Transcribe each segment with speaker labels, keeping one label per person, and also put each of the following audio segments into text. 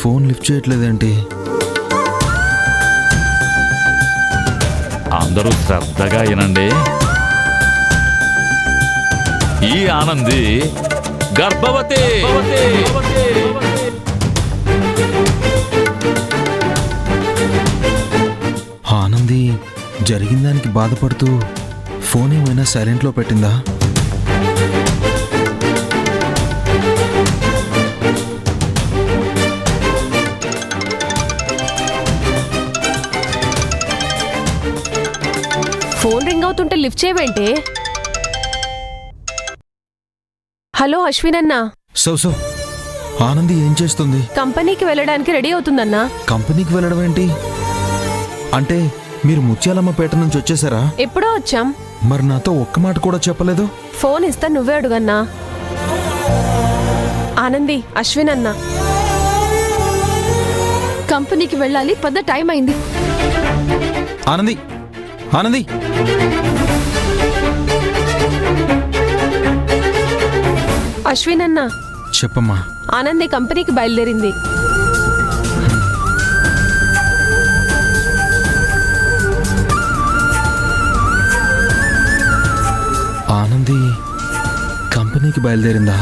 Speaker 1: Phone lift చేయట్లేదేంటి?
Speaker 2: అందరూ శ్రద్ధగా వినండి. ఈ ఆనంది గర్భవతి.
Speaker 1: ఆనంది జరిగిన దానికి బాధపడుతూ ఫోన్ ఏమైనా సైలెంట్లో పెట్టిందా?
Speaker 3: ఫోన్ రింగ్ అవుతుంటే లిఫ్ట్ చేయవేంటే? హలో అశ్విన్ అన్నా.
Speaker 1: సో ఆనంది ఏం చేస్తుంది?
Speaker 3: కంపెనీకి వెళ్ళడానికి రెడీ అవుతుందన్నా.
Speaker 1: కంపెనీకి వెళ్ళడం ఏంటి? అంటే మీరు ముత్యాలమ్మపేట నుంచి వచ్చేసారా?
Speaker 3: ఎప్పుడో వచ్చాం.
Speaker 1: మరి నాతో ఒక్క మాట కూడా చెప్పలేదు.
Speaker 3: ఫోన్ ఇస్తా నువ్వే అడుగన్నా. ఆనంది, అశ్విన్ అన్నా. కంపెనీకి వెళ్ళాలి, పెద్ద టైం అయింది.
Speaker 1: ఆనంది, ఆనంది,
Speaker 3: అశ్విన్ అన్నా.
Speaker 1: చెప్పమ్మా.
Speaker 3: ఆనంది కంపెనీకి బయలుదేరింది.
Speaker 1: ఆనంది కంపెనీకి బయలుదేరిందా?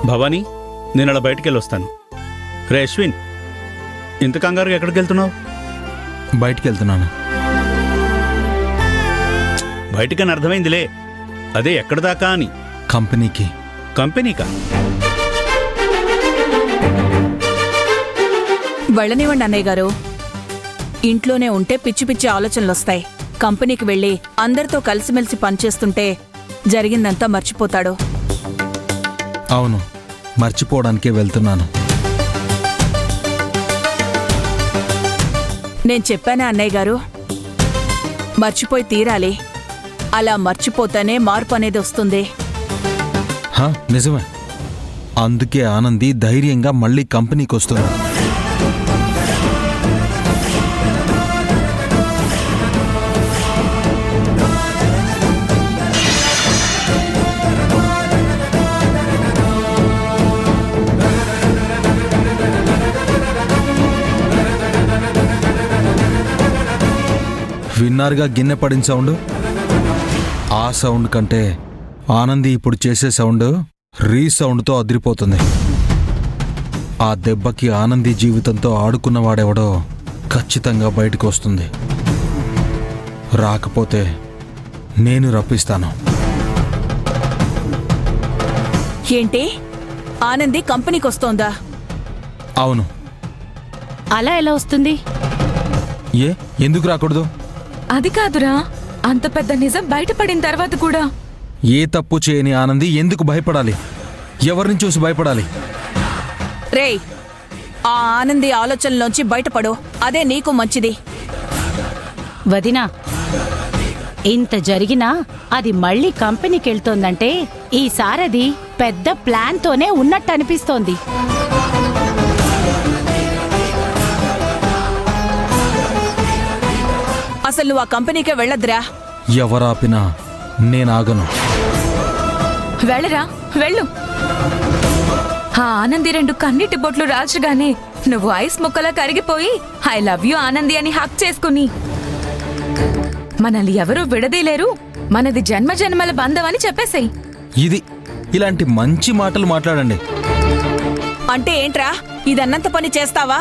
Speaker 4: భవానీ, నేను అలా బయటికి వెళ్ళొస్తాను. రే అశ్విన్, ఇంత కంగారుగా ఎక్కడికి వెళ్తున్నావు?
Speaker 1: బయటికి వెళ్తున్నాను.
Speaker 4: బయటికని అర్థమైందిలే, అదే ఎక్కడ దాకా అని.
Speaker 1: కంపెనీకి.
Speaker 4: కంపెనీకా?
Speaker 5: వెళ్ళనివ్వండి అన్నయ్య గారు. ఇంట్లోనే ఉంటే పిచ్చి పిచ్చి ఆలోచనలొస్తాయి. కంపెనీకి వెళ్ళి అందరితో కలిసిమెలిసి పనిచేస్తుంటే జరిగిందంతా మర్చిపోతాడు.
Speaker 1: అవును, మర్చిపోవడానికే వెళ్తున్నాను.
Speaker 5: నేను చెప్పానా అన్నయ్య గారు, మర్చిపోయి తీరాలి. అలా మర్చిపోతేనే మార్పు అనేది వస్తుంది.
Speaker 1: నిజమే. అందుకే ఆనంది ధైర్యంగా మళ్ళీ కంపెనీకి వస్తుంది. విన్నారుగా గిన్నె పడిన సౌండ్? ఆ సౌండ్ కంటే ఆనంది ఇప్పుడు చేసే సౌండ్ రీసౌండ్తో అదిరిపోతుంది. ఆ దెబ్బకి ఆనంది జీవితంతో ఆడుకున్నవాడెవడో ఖచ్చితంగా బయటకు వస్తుంది. రాకపోతే నేను రప్పిస్తాను.
Speaker 5: ఏంటి, ఆనంది కంపెనీకి వస్తోందా?
Speaker 1: అవును.
Speaker 6: అలా ఎలా వస్తుంది?
Speaker 1: ఎందుకు రాకూడదు?
Speaker 6: అది కాదురా, అంత పెద్ద నిజం బయటపడిన తర్వాత కూడా
Speaker 1: ఏ తప్పు చేయని ఆనంది ఎందుకు భయపడాలి? ఎవరిని చూసి భయపడాలి?
Speaker 5: రేయ్, ఆ ఆనంది ఆలోచనలోంచి బయటపడు, అదే నీకు మంచిది.
Speaker 6: వదినా, ఇంత జరిగినా అది మళ్ళీ కంపెనీకి వెళ్తోందంటే ఈసారది పెద్ద ప్లాన్తోనే ఉన్నట్టు అనిపిస్తోంది.
Speaker 5: అసలు నువ్వు ఆ కంపెనీకే వెళ్ళొద్దురా.
Speaker 1: ఎవరాపినా నేనాగను.
Speaker 6: వెళ్ళరా, వెళ్ళు. ఆ ఆనంది 2 కన్నీటి బొట్లు రాల్చగానే నువ్వు ఐస్ ముక్కలా కరిగిపోయి ఐ లవ్ యూ ఆనంది అని హక్ చేసుకుని మనల్ని ఎవరూ విడదీలేరు, మనది జన్మ జన్మల బంధం అని చెప్పేసేయ్.
Speaker 1: ఇలాంటి మంచి మాటలు మాట్లాడండి.
Speaker 5: అంటే ఏంట్రా, ఇదన్నంత పని చేస్తావా?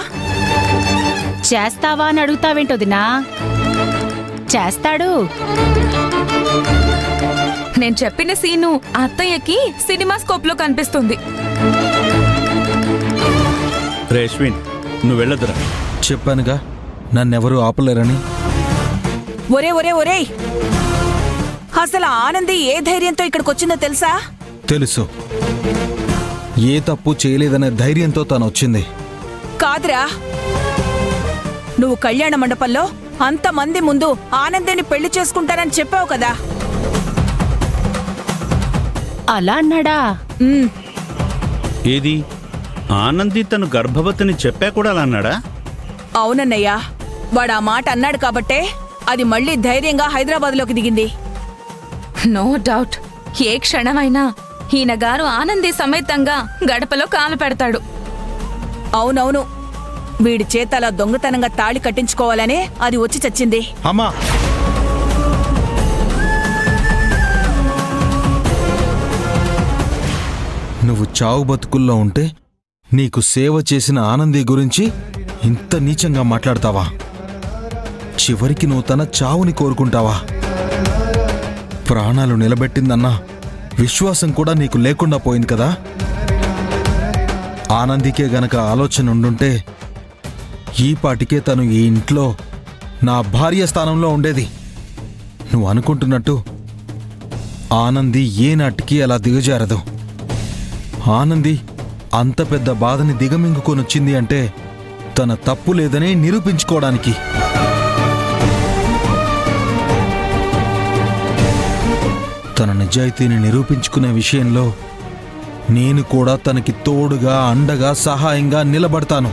Speaker 6: చేస్తావా అని అడుగుతావేంటోదినా? చేస్తాడు. నేను చెప్పిన సీను అత్తయ్యకి సినిమా స్కోప్ లో కనిపిస్తుంది.
Speaker 4: రే అశ్విన్, నువ్వు వెళ్ళొద్దురా.
Speaker 1: చెప్పానుగా నన్నెవరూ ఆపలేరని.
Speaker 5: ఒరే ఒరే ఒరేయ్, అసలు ఆనంది ఏ ధైర్యంతో ఇక్కడికొచ్చిందో తెలుసా?
Speaker 1: తెలుసు, ఏ తప్పు చేయలేదనే ధైర్యంతో తను వచ్చింది.
Speaker 5: కాదురా, నువ్వు కళ్యాణ మండపంలో అంతమంది ముందు ఆనందిని పెళ్లి చేసుకుంటానని చెప్పావు కదా.
Speaker 3: అలా అన్నాడా?
Speaker 5: ఉమ్,
Speaker 4: ఏది, ఆనంది తను గర్భవతిని చెప్పా కూడా అలా అన్నాడా?
Speaker 5: అవునన్నయ్యా, వాడు ఆ మాట అన్నాడు కాబట్టే అది మళ్ళీ ధైర్యంగా హైదరాబాద్లోకి దిగింది.
Speaker 6: నో డౌట్, ఏ క్షణమైనా ఈయన గారు ఆనంది సమేతంగా గడపలో కాలు పెడతాడు.
Speaker 5: అవునవును, వీడి చేత అలా దొంగతనంగా తాళి కట్టించుకోవాలనే అది వచ్చి చచ్చింది.
Speaker 1: అమ్మా, నువ్వు చావు బతుకుల్లో ఉంటే నీకు సేవ చేసిన ఆనంది గురించి ఇంత నీచంగా మాట్లాడతావా? చివరికి నువ్వు తన చావుని కోరుకుంటావా? ప్రాణాలు నిలబెట్టిందన్న విశ్వాసం కూడా నీకు లేకుండా పోయింది కదా. ఆనందికే గనక ఆలోచన ఉండుంటే ఈ పాటికే తను ఈ ఇంట్లో నా భార్య స్థానంలో ఉండేది. నువ్వు అనుకుంటున్నట్టు ఆనంది ఏనాటికి అలా దిగజారదు. ఆనంది అంత పెద్ద బాధని దిగమింగుకొనొచ్చింది అంటే తన తప్పు లేదని నిరూపించుకోవడానికి. తన నిజాయితీని నిరూపించుకునే విషయంలో నేను కూడా తనకి తోడుగా, అండగా, సహాయంగా నిలబడతాను.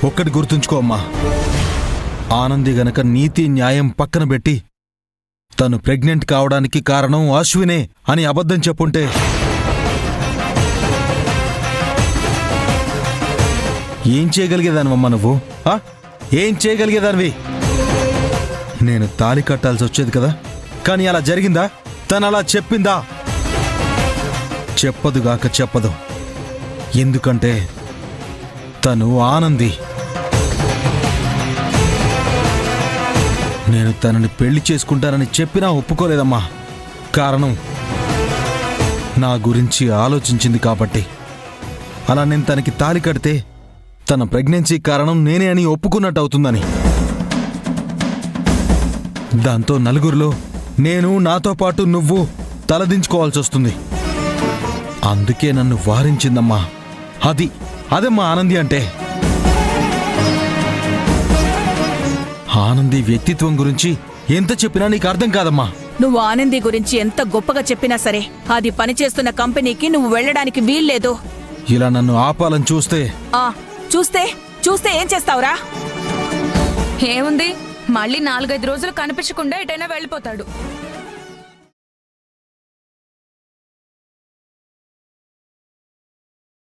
Speaker 1: ఒక్కటి గుర్తుంచుకో అమ్మా, ఆనంది గనక నీతి న్యాయం పక్కన పెట్టి తను ప్రెగ్నెంట్ కావడానికి కారణం అశ్వినే అని అబద్ధం చెప్పుంటే ఏం చేయగలిగేదానివమ్మా నువ్వు? ఏం చేయగలిగేదానివి? నేను తాళి కట్టాల్సి వచ్చేది కదా, కానీ అలా జరిగిందా? తను అలా చెప్పిందా? చెప్పదుగాక చెప్పదు. ఎందుకంటే తను ఆనంది. నేను తనని పెళ్లి చేసుకుంటానని చెప్పినా ఒప్పుకోలేదమ్మా. కారణం నా గురించి ఆలోచించింది కాబట్టి. అలా నేను తనకి తాళి కడితే తన ప్రెగ్నెన్సీ కారణం నేనే అని ఒప్పుకున్నట్టు అవుతుందని. దాంతో నలుగురిలో నేను, నాతో పాటు నువ్వు తలదించుకోవాల్సి వస్తుంది. అందుకే నన్ను వారించిందమ్మా. అదేమ్మా ఆనంది అంటే. ఆనంది వ్యక్తిత్వం గురించి ఎంత చెప్పినా నీకు అర్థం కాదమ్మా.
Speaker 5: నువ్వు ఆనంది గురించి ఎంత గొప్పగా చెప్పినా సరే అది పనిచేస్తున్న కంపెనీకి నువ్వు వెళ్ళడానికి వీల్లేదు.
Speaker 1: ఇలా నన్ను ఆపాలని చూస్తే
Speaker 5: చూస్తే ఏం చేస్తావురా?
Speaker 6: ఏముంది, మళ్ళీ 4-5 రోజులు కనిపించకుండా ఎటైనా వెళ్ళిపోతాడు.